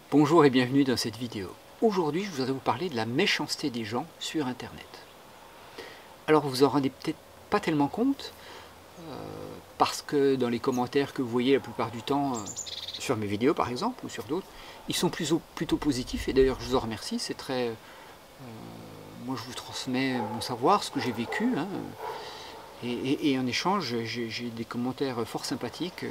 Bonjour et bienvenue dans cette vidéo. Aujourd'hui, je voudrais vous parler de la méchanceté des gens sur Internet. Alors vous en rendez peut-être pas tellement compte, parce que dans les commentaires que vous voyez la plupart du temps, sur mes vidéos par exemple, ou sur d'autres, ils sont plutôt positifs, et d'ailleurs je vous en remercie, c'est très... moi je vous transmets mon savoir, ce que j'ai vécu, hein, et en échange, j'ai des commentaires fort sympathiques,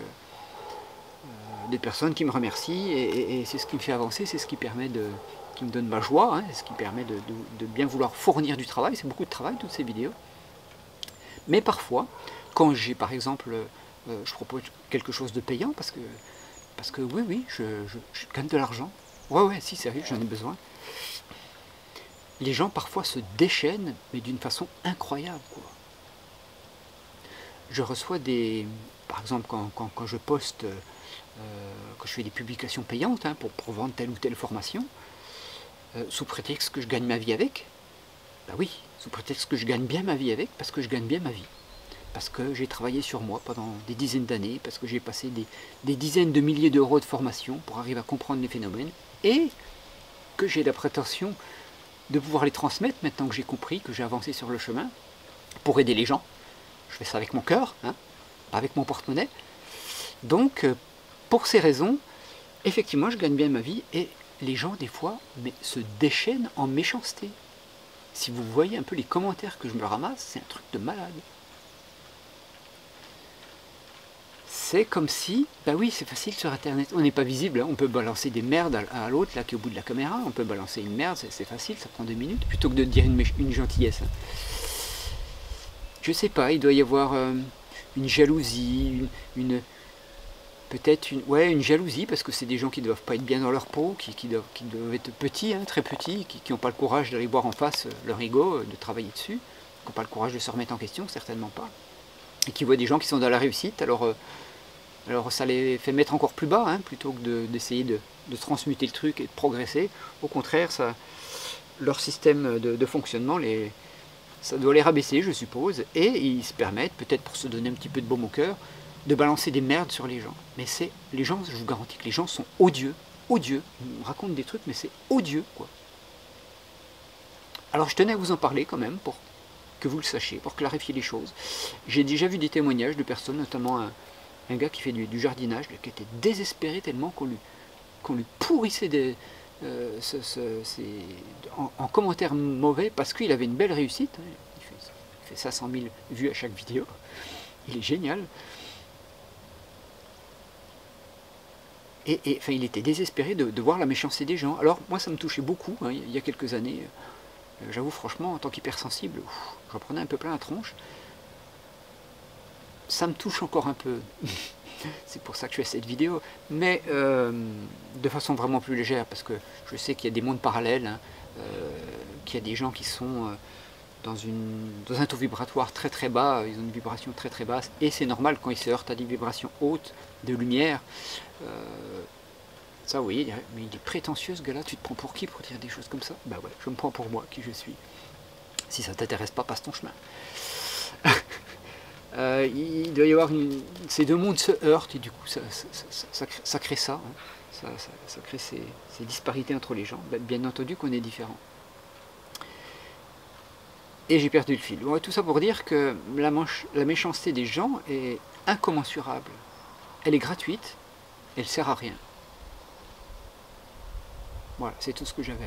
des personnes qui me remercient, et c'est ce qui me fait avancer, c'est ce qui permet qui me donne ma joie, hein, ce qui permet de bien vouloir fournir du travail. C'est beaucoup de travail, toutes ces vidéos. Mais parfois, quand j'ai par exemple, je propose quelque chose de payant, parce que oui, je gagne de l'argent. Ouais, si, sérieux, j'en ai besoin. Les gens parfois se déchaînent, mais d'une façon incroyable, quoi. Je reçois par exemple, quand je poste, quand je fais des publications payantes, hein, pour vendre telle ou telle formation, sous prétexte que je gagne ma vie avec, ben oui, sous prétexte que je gagne bien ma vie avec, parce que je gagne bien ma vie. Parce que j'ai travaillé sur moi pendant des dizaines d'années, parce que j'ai passé des dizaines de milliers d'euros de formation pour arriver à comprendre les phénomènes, et que j'ai la prétention de pouvoir les transmettre maintenant que j'ai compris, que j'ai avancé sur le chemin, pour aider les gens. Je fais ça avec mon cœur, hein, pas avec mon porte-monnaie. Donc, pour ces raisons, effectivement, je gagne bien ma vie, et les gens, des fois, se déchaînent en méchanceté. Si vous voyez un peu les commentaires que je me ramasse, c'est un truc de malade. C'est comme si, bah oui, c'est facile sur Internet, on n'est pas visible, hein, on peut balancer des merdes à l'autre, là, qui est au bout de la caméra, on peut balancer une merde, c'est facile, ça prend 2 minutes, plutôt que de dire une gentillesse. Hein. Je sais pas, il doit y avoir une jalousie, peut-être une jalousie, parce que c'est des gens qui ne doivent pas être bien dans leur peau, qui doivent être petits, hein, très petits, qui n'ont pas le courage d'aller voir en face leur ego, de travailler dessus, qui n'ont pas le courage de se remettre en question, certainement pas, et qui voient des gens qui sont dans la réussite, alors ça les fait mettre encore plus bas, hein, plutôt que d'essayer de transmuter le truc et de progresser. Au contraire, leur système de fonctionnement, ça doit les rabaisser, je suppose, et ils se permettent, peut-être pour se donner un petit peu de baume au cœur, de balancer des merdes sur les gens. Mais les gens, je vous garantis que les gens sont odieux, odieux. Ils me racontent des trucs, mais c'est odieux, quoi. Alors je tenais à vous en parler quand même, pour que vous le sachiez, pour clarifier les choses. J'ai déjà vu des témoignages de personnes, notamment un gars qui fait du jardinage, qui était désespéré tellement qu'on lui pourrissait en commentaires mauvais, parce qu'il avait une belle réussite. Hein. Il fait 500 000 vues à chaque vidéo. Il est génial. Et enfin, il était désespéré de voir la méchanceté des gens. Alors moi, ça me touchait beaucoup, hein, il y a quelques années. J'avoue franchement, en tant qu'hypersensible, j'en prenais un peu plein la tronche. Ça me touche encore un peu. C'est pour ça que je fais cette vidéo. Mais de façon vraiment plus légère, parce que je sais qu'il y a des mondes parallèles, hein, qu'il y a des gens qui sont dans un taux vibratoire très très bas, ils ont une vibration très très basse, et c'est normal quand ils se heurtent à des vibrations hautes de lumière. Ça oui, mais il est prétentieux ce gars-là, tu te prends pour qui pour dire des choses comme ça? Bah ouais, je me prends pour moi, qui je suis. Si ça t'intéresse pas, passe ton chemin. Il doit y avoir ces deux mondes se heurtent, et du coup ça crée ça, hein. Ça crée ces disparités entre les gens. Bien entendu qu'on est différents. Et j'ai perdu le fil. Bon, tout ça pour dire que la méchanceté des gens est incommensurable. Elle est gratuite, elle ne sert à rien. Voilà, c'est tout ce que j'avais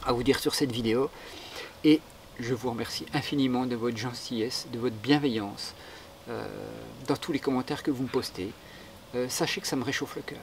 à vous dire sur cette vidéo. Et je vous remercie infiniment de votre gentillesse, de votre bienveillance, dans tous les commentaires que vous me postez. Sachez que ça me réchauffe le cœur.